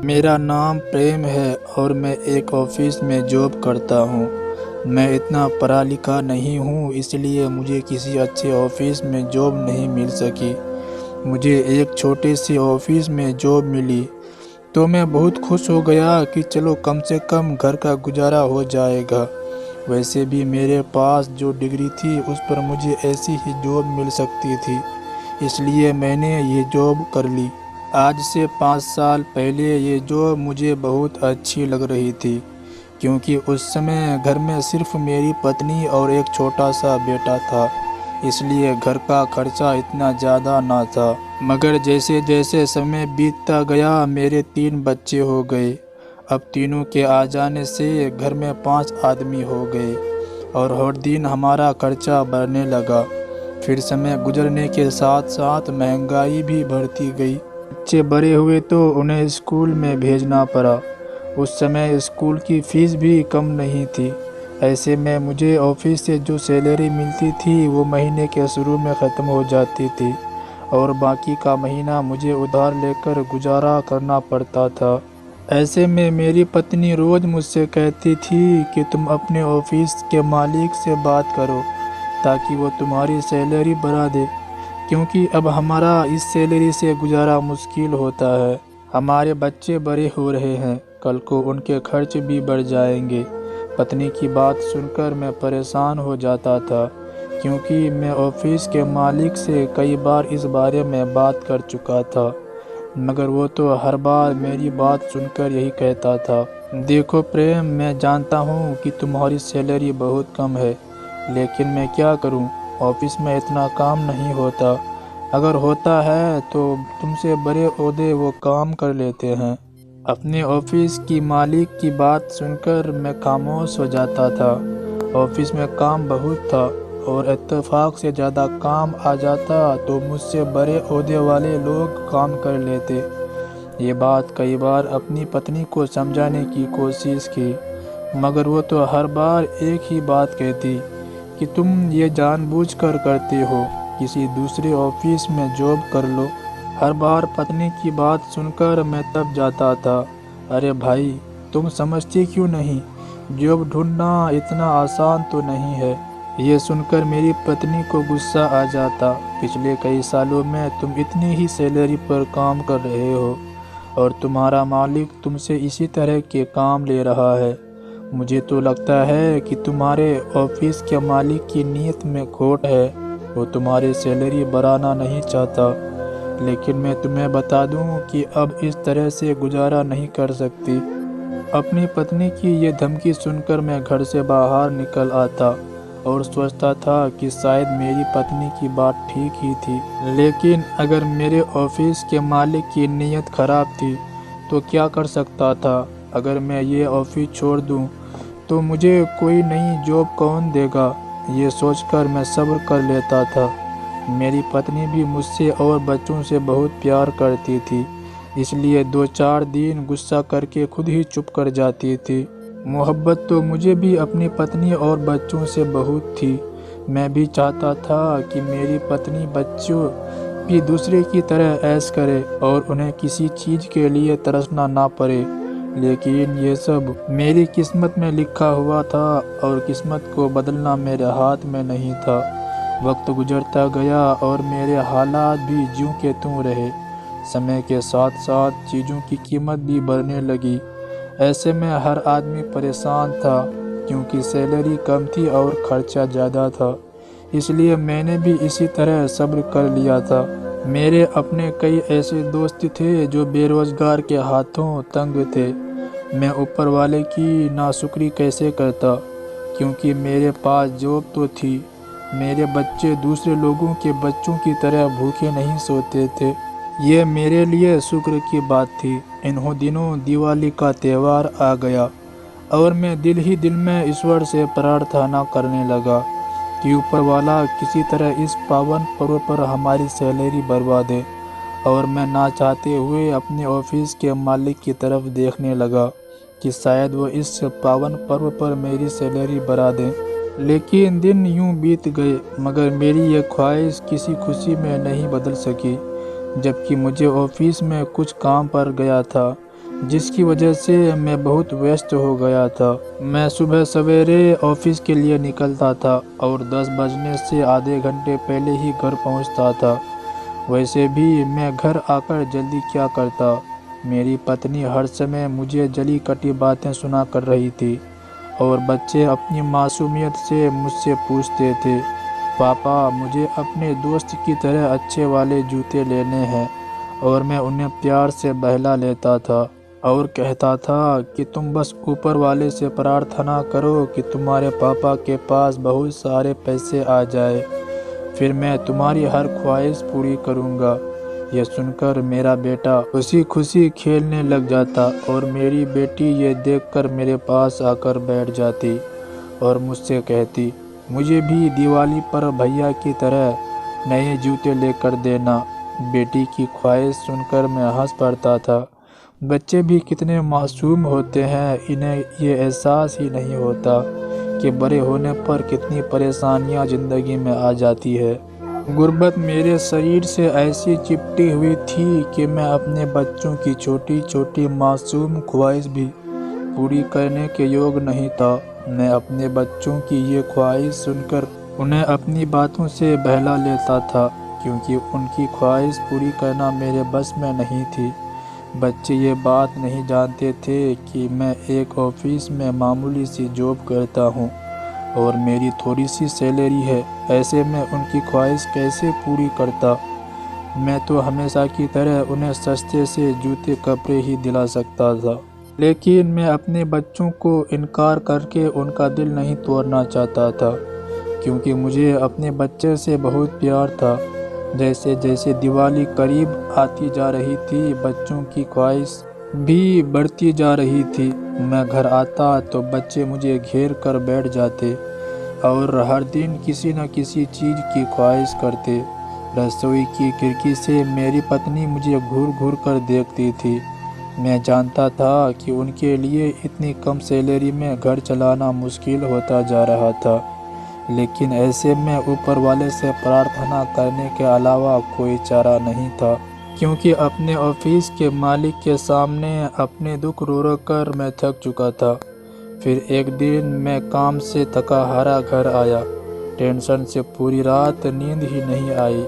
मेरा नाम प्रेम है और मैं एक ऑफिस में जॉब करता हूँ। मैं इतना पढ़ा लिखा नहीं हूँ, इसलिए मुझे किसी अच्छे ऑफिस में जॉब नहीं मिल सकी। मुझे एक छोटे से ऑफिस में जॉब मिली तो मैं बहुत खुश हो गया कि चलो कम से कम घर का गुजारा हो जाएगा। वैसे भी मेरे पास जो डिग्री थी उस पर मुझे ऐसी ही जॉब मिल सकती थी, इसलिए मैंने ये जॉब कर ली। आज से 5 साल पहले ये जॉब मुझे बहुत अच्छी लग रही थी, क्योंकि उस समय घर में सिर्फ मेरी पत्नी और एक छोटा सा बेटा था, इसलिए घर का खर्चा इतना ज़्यादा ना था। मगर जैसे जैसे समय बीतता गया मेरे 3 बच्चे हो गए। अब तीनों के आ जाने से घर में 5 आदमी हो गए और हर दिन हमारा खर्चा बढ़ने लगा। फिर समय गुजरने के साथ साथ महंगाई भी बढ़ती गई। बच्चे बड़े हुए तो उन्हें स्कूल में भेजना पड़ा। उस समय स्कूल की फ़ीस भी कम नहीं थी। ऐसे में मुझे ऑफिस से जो सैलरी मिलती थी वो महीने के शुरू में ख़त्म हो जाती थी और बाकी का महीना मुझे उधार लेकर गुजारा करना पड़ता था। ऐसे में मेरी पत्नी रोज़ मुझसे कहती थी कि तुम अपने ऑफिस के मालिक से बात करो ताकि वो तुम्हारी सैलरी बढ़ा दे, क्योंकि अब हमारा इस सैलरी से गुजारा मुश्किल होता है। हमारे बच्चे बड़े हो रहे हैं, कल को उनके खर्च भी बढ़ जाएंगे। पत्नी की बात सुनकर मैं परेशान हो जाता था, क्योंकि मैं ऑफिस के मालिक से कई बार इस बारे में बात कर चुका था, मगर वो तो हर बार मेरी बात सुनकर यही कहता था, देखो प्रेम, मैं जानता हूँ कि तुम्हारी सैलरी बहुत कम है, लेकिन मैं क्या करूँ, ऑफिस में इतना काम नहीं होता। अगर होता है तो तुमसे बड़े ओहदे वो काम कर लेते हैं। अपने ऑफिस की मालिक की बात सुनकर मैं खामोश हो जाता था। ऑफिस में काम बहुत था और इत्तेफाक से ज़्यादा काम आ जाता तो मुझसे बड़े ओहदे वाले लोग काम कर लेते। ये बात कई बार अपनी पत्नी को समझाने की कोशिश की, मगर वो तो हर बार एक ही बात कहती कि तुम ये जानबूझकर करते हो, किसी दूसरे ऑफिस में जॉब कर लो। हर बार पत्नी की बात सुनकर मैं तब जाता था, अरे भाई, तुम समझती क्यों नहीं, जॉब ढूंढना इतना आसान तो नहीं है। ये सुनकर मेरी पत्नी को गुस्सा आ जाता, पिछले कई सालों में तुम इतनी ही सैलरी पर काम कर रहे हो और तुम्हारा मालिक तुमसे इसी तरह के काम ले रहा है। मुझे तो लगता है कि तुम्हारे ऑफिस के मालिक की नीयत में खोट है, वो तुम्हारी सैलरी बढ़ाना नहीं चाहता। लेकिन मैं तुम्हें बता दूं कि अब इस तरह से गुजारा नहीं कर सकती। अपनी पत्नी की ये धमकी सुनकर मैं घर से बाहर निकल आता और सोचता था कि शायद मेरी पत्नी की बात ठीक ही थी। लेकिन अगर मेरे ऑफिस के मालिक की नीयत खराब थी तो क्या कर सकता था। अगर मैं ये ऑफिस छोड़ दूं तो मुझे कोई नई जॉब कौन देगा, ये सोचकर मैं सब्र कर लेता था। मेरी पत्नी भी मुझसे और बच्चों से बहुत प्यार करती थी, इसलिए 2-4 दिन गुस्सा करके खुद ही चुप कर जाती थी। मोहब्बत तो मुझे भी अपनी पत्नी और बच्चों से बहुत थी। मैं भी चाहता था कि मेरी पत्नी बच्चों भी दूसरे की तरह ऐश करे और उन्हें किसी चीज़ के लिए तरसना ना पड़े, लेकिन ये सब मेरी किस्मत में लिखा हुआ था और किस्मत को बदलना मेरे हाथ में नहीं था। वक्त गुजरता गया और मेरे हालात भी ज्यों के त्यों रहे। समय के साथ साथ चीज़ों की कीमत भी बढ़ने लगी। ऐसे में हर आदमी परेशान था, क्योंकि सैलरी कम थी और खर्चा ज़्यादा था। इसलिए मैंने भी इसी तरह सब्र कर लिया था। मेरे अपने कई ऐसे दोस्त थे जो बेरोज़गार के हाथों तंग थे। मैं ऊपर वाले की नाशुक्री कैसे करता, क्योंकि मेरे पास जॉब तो थी। मेरे बच्चे दूसरे लोगों के बच्चों की तरह भूखे नहीं सोते थे। ये मेरे लिए शुक्र की बात थी। इन्हों दिनों दिवाली का त्यौहार आ गया और मैं दिल ही दिल में ईश्वर से प्रार्थना करने लगा कि ऊपर वाला किसी तरह इस पावन पर्व पर हमारी सैलरी बढ़वा दे। और मैं ना चाहते हुए अपने ऑफिस के मालिक की तरफ देखने लगा कि शायद वो इस पावन पर्व पर मेरी सैलरी बढ़ा दें। लेकिन दिन यूं बीत गए, मगर मेरी ये ख्वाहिश किसी खुशी में नहीं बदल सकी। जबकि मुझे ऑफिस में कुछ काम पर गया था जिसकी वजह से मैं बहुत व्यस्त हो गया था। मैं सुबह सवेरे ऑफिस के लिए निकलता था और 10 बजने से आधे घंटे पहले ही घर पहुंचता था। वैसे भी मैं घर आकर जल्दी क्या करता। मेरी पत्नी हर समय मुझे जली कटी बातें सुना कर रही थी और बच्चे अपनी मासूमियत से मुझसे पूछते थे, पापा मुझे अपने दोस्त की तरह अच्छे वाले जूते लेने हैं, और मैं उन्हें प्यार से बहला लेता था और कहता था कि तुम बस ऊपर वाले से प्रार्थना करो कि तुम्हारे पापा के पास बहुत सारे पैसे आ जाए, फिर मैं तुम्हारी हर ख्वाहिश पूरी करूँगा। यह सुनकर मेरा बेटा खुशी खुशी खेलने लग जाता और मेरी बेटी ये देखकर मेरे पास आकर बैठ जाती और मुझसे कहती, मुझे भी दिवाली पर भैया की तरह नए जूते लेकर देना। बेटी की ख्वाहिश सुनकर मैं हंस पड़ता था। बच्चे भी कितने मासूम होते हैं, इन्हें ये एहसास ही नहीं होता कि बड़े होने पर कितनी परेशानियां ज़िंदगी में आ जाती है। गुर्बत मेरे शरीर से ऐसी चिपटी हुई थी कि मैं अपने बच्चों की छोटी छोटी मासूम ख्वाहिश भी पूरी करने के योग नहीं था। मैं अपने बच्चों की ये ख्वाहिश सुनकर उन्हें अपनी बातों से बहला लेता था, क्योंकि उनकी ख्वाहिश पूरी करना मेरे बस में नहीं थी। बच्चे ये बात नहीं जानते थे कि मैं एक ऑफिस में मामूली सी जॉब करता हूँ और मेरी थोड़ी सी सैलरी है। ऐसे में उनकी ख्वाहिश कैसे पूरी करता। मैं तो हमेशा की तरह उन्हें सस्ते से जूते कपड़े ही दिला सकता था, लेकिन मैं अपने बच्चों को इनकार करके उनका दिल नहीं तोड़ना चाहता था, क्योंकि मुझे अपने बच्चे से बहुत प्यार था। जैसे जैसे दिवाली करीब आती जा रही थी, बच्चों की ख्वाहिश भी बढ़ती जा रही थी। मैं घर आता तो बच्चे मुझे घेर कर बैठ जाते और हर दिन किसी न किसी चीज़ की ख्वाहिश करते। रसोई की खिड़की से मेरी पत्नी मुझे घूर घूर कर देखती थी। मैं जानता था कि उनके लिए इतनी कम सैलरी में घर चलाना मुश्किल होता जा रहा था, लेकिन ऐसे में ऊपर वाले से प्रार्थना करने के अलावा कोई चारा नहीं था, क्योंकि अपने ऑफिस के मालिक के सामने अपने दुख रो रो कर मैं थक चुका था। फिर एक दिन मैं काम से थका हारा घर आया। टेंशन से पूरी रात नींद ही नहीं आई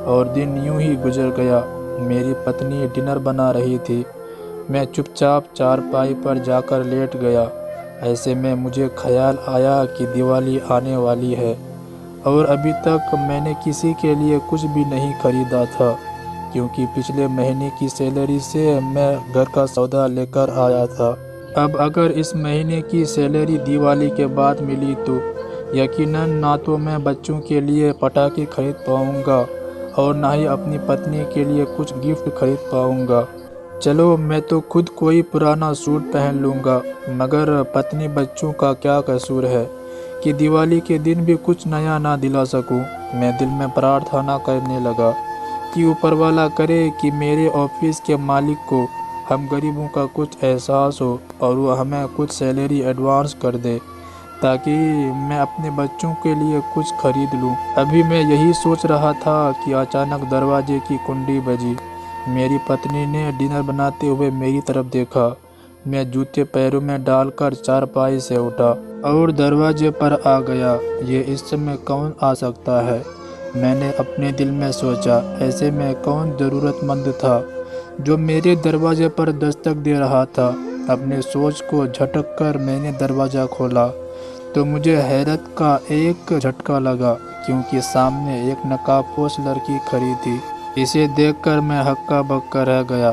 और दिन यूं ही गुजर गया। मेरी पत्नी डिनर बना रही थी। मैं चुपचाप चारपाई पर जाकर लेट गया। ऐसे में मुझे ख्याल आया कि दिवाली आने वाली है और अभी तक मैंने किसी के लिए कुछ भी नहीं खरीदा था, क्योंकि पिछले महीने की सैलरी से मैं घर का सौदा लेकर आया था। अब अगर इस महीने की सैलरी दिवाली के बाद मिली तो यकीनन ना तो मैं बच्चों के लिए पटाखे खरीद पाऊंगा और ना ही अपनी पत्नी के लिए कुछ गिफ्ट खरीद पाऊंगा। चलो मैं तो खुद कोई पुराना सूट पहन लूँगा, मगर पत्नी बच्चों का क्या कसूर है कि दिवाली के दिन भी कुछ नया ना दिला सकूं। मैं दिल में प्रार्थना करने लगा कि ऊपर वाला करे कि मेरे ऑफिस के मालिक को हम गरीबों का कुछ एहसास हो और वो हमें कुछ सैलरी एडवांस कर दे, ताकि मैं अपने बच्चों के लिए कुछ खरीद लूं। अभी मैं यही सोच रहा था कि अचानक दरवाजे की कुंडी बजी। मेरी पत्नी ने डिनर बनाते हुए मेरी तरफ देखा। मैं जूते पैरों में डालकर चारपाई से उठा और दरवाजे पर आ गया। ये इस समय कौन आ सकता है, मैंने अपने दिल में सोचा। ऐसे में कौन ज़रूरतमंद था जो मेरे दरवाजे पर दस्तक दे रहा था। अपने सोच को झटक कर मैंने दरवाज़ा खोला तो मुझे हैरत का एक झटका लगा, क्योंकि सामने एक नकाबपोश लड़की खड़ी थी। इसे देखकर मैं हक्का बक्का रह गया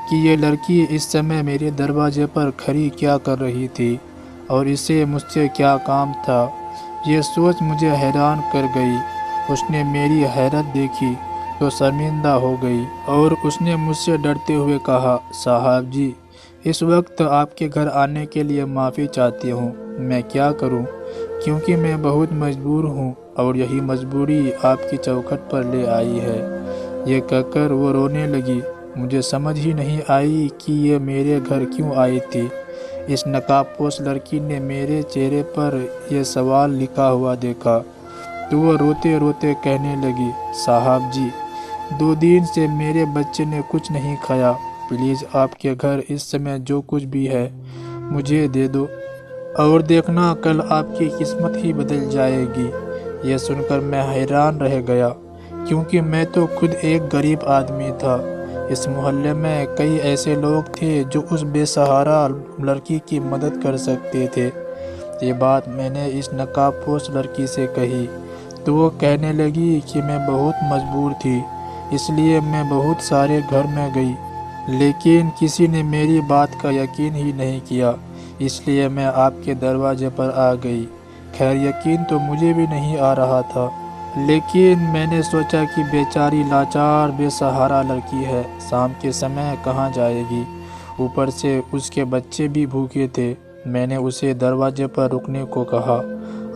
कि ये लड़की इस समय मेरे दरवाजे पर खड़ी क्या कर रही थी और इसे मुझसे क्या काम था। ये सोच मुझे हैरान कर गई। उसने मेरी हैरत देखी तो शर्मिंदा हो गई और उसने मुझसे डरते हुए कहा, साहब जी, इस वक्त आपके घर आने के लिए माफ़ी चाहती हूँ। मैं क्या करूँ, क्योंकि मैं बहुत मजबूर हूँ और यही मजबूरी आपकी चौखट पर ले आई है। ये कहकर वो रोने लगी। मुझे समझ ही नहीं आई कि ये मेरे घर क्यों आई थी। इस नकाबपोश लड़की ने मेरे चेहरे पर यह सवाल लिखा हुआ देखा तो वो रोते रोते कहने लगी, साहब जी, 2 दिन से मेरे बच्चे ने कुछ नहीं खाया। प्लीज़ आपके घर इस समय जो कुछ भी है मुझे दे दो और देखना कल आपकी किस्मत ही बदल जाएगी। यह सुनकर मैं हैरान रह गया, क्योंकि मैं तो खुद एक गरीब आदमी था। इस मोहल्ले में कई ऐसे लोग थे जो उस बेसहारा लड़की की मदद कर सकते थे। ये बात मैंने इस नकाबपोश लड़की से कही तो वो कहने लगी कि मैं बहुत मजबूर थी, इसलिए मैं बहुत सारे घर में गई, लेकिन किसी ने मेरी बात का यकीन ही नहीं किया, इसलिए मैं आपके दरवाजे पर आ गई। खैर यकीन तो मुझे भी नहीं आ रहा था, लेकिन मैंने सोचा कि बेचारी लाचार बेसहारा लड़की है, शाम के समय कहाँ जाएगी, ऊपर से उसके बच्चे भी भूखे थे। मैंने उसे दरवाजे पर रुकने को कहा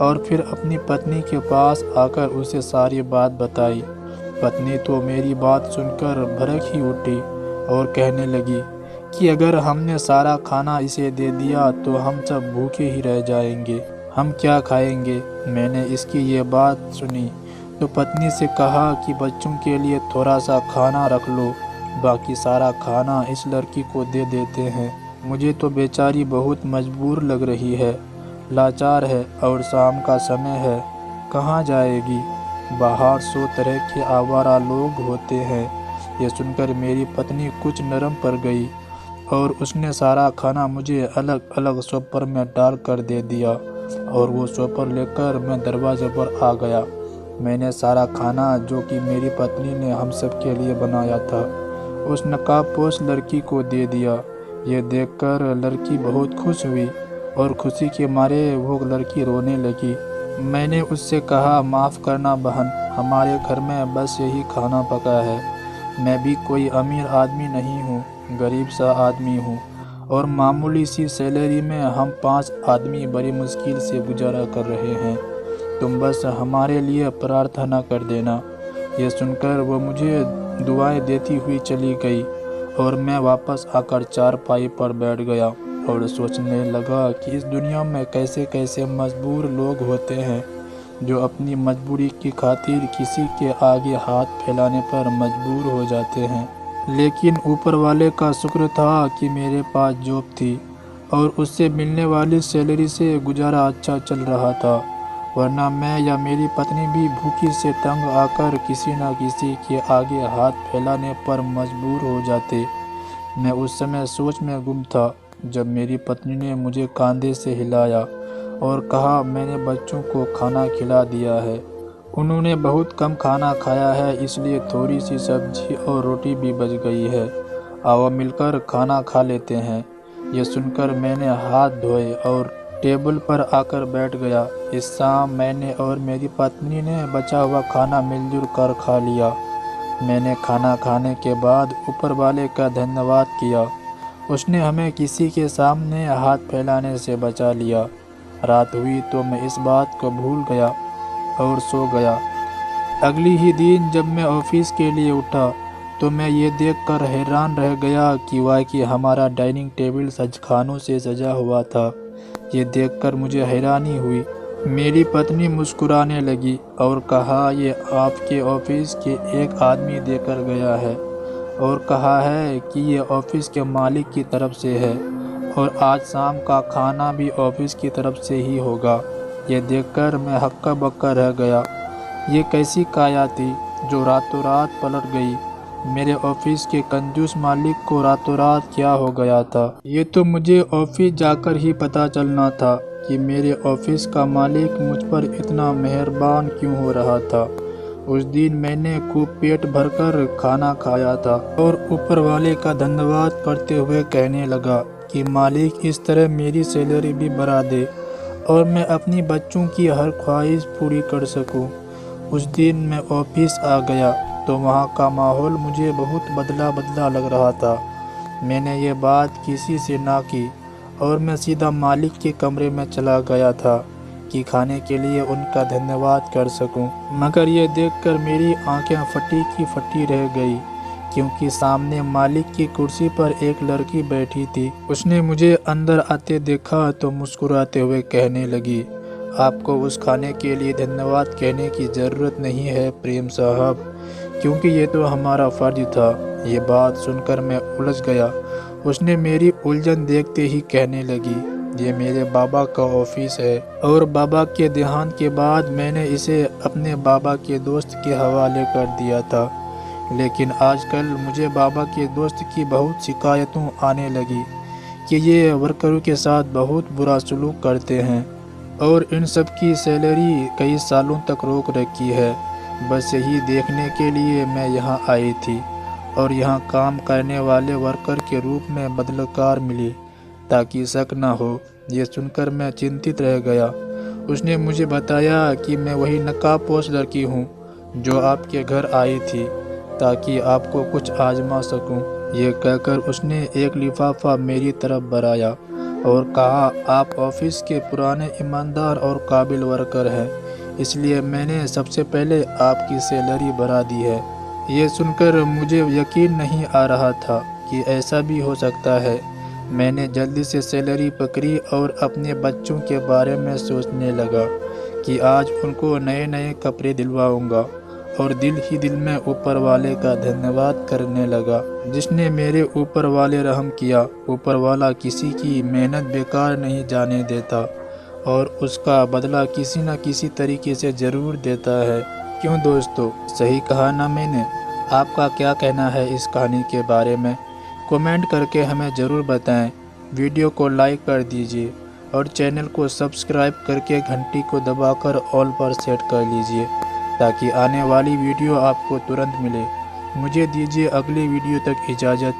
और फिर अपनी पत्नी के पास आकर उसे सारी बात बताई। पत्नी तो मेरी बात सुनकर भड़क ही उठी और कहने लगी कि अगर हमने सारा खाना इसे दे दिया तो हम सब भूखे ही रह जाएंगे, हम क्या खाएंगे। मैंने इसकी ये बात सुनी तो पत्नी से कहा कि बच्चों के लिए थोड़ा सा खाना रख लो, बाकी सारा खाना इस लड़की को दे देते हैं। मुझे तो बेचारी बहुत मजबूर लग रही है, लाचार है और शाम का समय है, कहाँ जाएगी। बाहर 100 तरह के आवारा लोग होते हैं। ये सुनकर मेरी पत्नी कुछ नरम पड़ गई और उसने सारा खाना मुझे अलग अलग सोपर में डाल कर दे दिया और वो सोपर लेकर मैं दरवाजे पर आ गया। मैंने सारा खाना जो कि मेरी पत्नी ने हम सब के लिए बनाया था उस नकाबपोश लड़की को दे दिया। ये देखकर लड़की बहुत खुश हुई और खुशी के मारे वो लड़की रोने लगी। मैंने उससे कहा, माफ़ करना बहन, हमारे घर में बस यही खाना पका है। मैं भी कोई अमीर आदमी नहीं हूँ, गरीब सा आदमी हूँ और मामूली सी सैलरी में हम 5 आदमी बड़ी मुश्किल से गुजारा कर रहे हैं। तुम बस हमारे लिए प्रार्थना कर देना। ये सुनकर वो मुझे दुआएं देती हुई चली गई और मैं वापस आकर चारपाई पर बैठ गया और सोचने लगा कि इस दुनिया में कैसे कैसे मजबूर लोग होते हैं जो अपनी मजबूरी की खातिर किसी के आगे हाथ फैलाने पर मजबूर हो जाते हैं। लेकिन ऊपर वाले का शुक्र था कि मेरे पास जॉब थी और उससे मिलने वाली सैलरी से गुजारा अच्छा चल रहा था, वरना मैं या मेरी पत्नी भी भूखी से तंग आकर किसी न किसी के आगे हाथ फैलाने पर मजबूर हो जाते। मैं उस समय सोच में गुम था जब मेरी पत्नी ने मुझे कंधे से हिलाया और कहा, मैंने बच्चों को खाना खिला दिया है, उन्होंने बहुत कम खाना खाया है, इसलिए थोड़ी सी सब्जी और रोटी भी बच गई है, आओ मिलकर खाना खा लेते हैं। यह सुनकर मैंने हाथ धोए और टेबल पर आकर बैठ गया। इस शाम मैंने और मेरी पत्नी ने बचा हुआ खाना मिलजुल कर खा लिया। मैंने खाना खाने के बाद ऊपर वाले का धन्यवाद किया, उसने हमें किसी के सामने हाथ फैलाने से बचा लिया। रात हुई तो मैं इस बात को भूल गया और सो गया। अगली ही दिन जब मैं ऑफिस के लिए उठा तो मैं ये देखकर हैरान रह गया कि वाकई हमारा डाइनिंग टेबल सजखानों से सजा हुआ था। ये देखकर मुझे हैरानी हुई। मेरी पत्नी मुस्कुराने लगी और कहा, ये आपके ऑफिस के एक आदमी देकर गया है और कहा है कि ये ऑफिस के मालिक की तरफ से है और आज शाम का खाना भी ऑफिस की तरफ से ही होगा। ये देखकर मैं हक्का बक्का रह गया। ये कैसी काया थी जो रातों रात पलट गई। मेरे ऑफिस के कंजूस मालिक को रातों रात क्या हो गया था, ये तो मुझे ऑफिस जाकर ही पता चलना था कि मेरे ऑफिस का मालिक मुझ पर इतना मेहरबान क्यों हो रहा था। उस दिन मैंने खूब पेट भरकर खाना खाया था और ऊपर वाले का धन्यवाद करते हुए कहने लगा कि मालिक इस तरह मेरी सैलरी भी बढ़ा दे और मैं अपनी बच्चों की हर ख्वाहिश पूरी कर सकूं। उस दिन मैं ऑफिस आ गया तो वहाँ का माहौल मुझे बहुत बदला बदला लग रहा था। मैंने ये बात किसी से ना की और मैं सीधा मालिक के कमरे में चला गया था कि खाने के लिए उनका धन्यवाद कर सकूं। मगर ये देखकर मेरी आंखें फटी की फटी रह गई, क्योंकि सामने मालिक की कुर्सी पर एक लड़की बैठी थी। उसने मुझे अंदर आते देखा तो मुस्कुराते हुए कहने लगी, आपको उस खाने के लिए धन्यवाद कहने की ज़रूरत नहीं है प्रेम साहब, क्योंकि ये तो हमारा फ़र्ज था। ये बात सुनकर मैं उलझ गया। उसने मेरी उलझन देखते ही कहने लगी, ये मेरे बाबा का ऑफिस है और बाबा के देहांत के बाद मैंने इसे अपने बाबा के दोस्त के हवाले कर दिया था। लेकिन आजकल मुझे बाबा के दोस्त की बहुत शिकायतों आने लगी कि ये वर्करों के साथ बहुत बुरा सलूक करते हैं और इन सब की सैलरी कई सालों तक रोक रखी है। बस यही देखने के लिए मैं यहाँ आई थी और यहाँ काम करने वाले वर्कर के रूप में बदलकार मिली ताकि शक न हो। ये सुनकर मैं चिंतित रह गया। उसने मुझे बताया कि मैं वही नकाबपोश लड़की हूँ जो आपके घर आई थी ताकि आपको कुछ आजमा सकूं। ये कहकर उसने एक लिफाफा मेरी तरफ बढ़ाया और कहा, आप ऑफिस के पुराने ईमानदार और काबिल वर्कर हैं, इसलिए मैंने सबसे पहले आपकी सैलरी बढ़ा दी है। ये सुनकर मुझे यकीन नहीं आ रहा था कि ऐसा भी हो सकता है। मैंने जल्दी से सैलरी पकड़ी और अपने बच्चों के बारे में सोचने लगा कि आज उनको नए नए कपड़े दिलवाऊंगा और दिल ही दिल में ऊपर वाले का धन्यवाद करने लगा जिसने मेरे ऊपर वाले रहम किया। ऊपर वाला किसी की मेहनत बेकार नहीं जाने देता और उसका बदला किसी न किसी तरीके से ज़रूर देता है। क्यों दोस्तों, सही कहा ना मैंने? आपका क्या कहना है इस कहानी के बारे में? कमेंट करके हमें ज़रूर बताएं। वीडियो को लाइक कर दीजिए और चैनल को सब्सक्राइब करके घंटी को दबाकर ऑल पर सेट कर लीजिए ताकि आने वाली वीडियो आपको तुरंत मिले। मुझे दीजिए अगली वीडियो तक इजाज़त।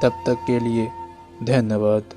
तब तक के लिए धन्यवाद।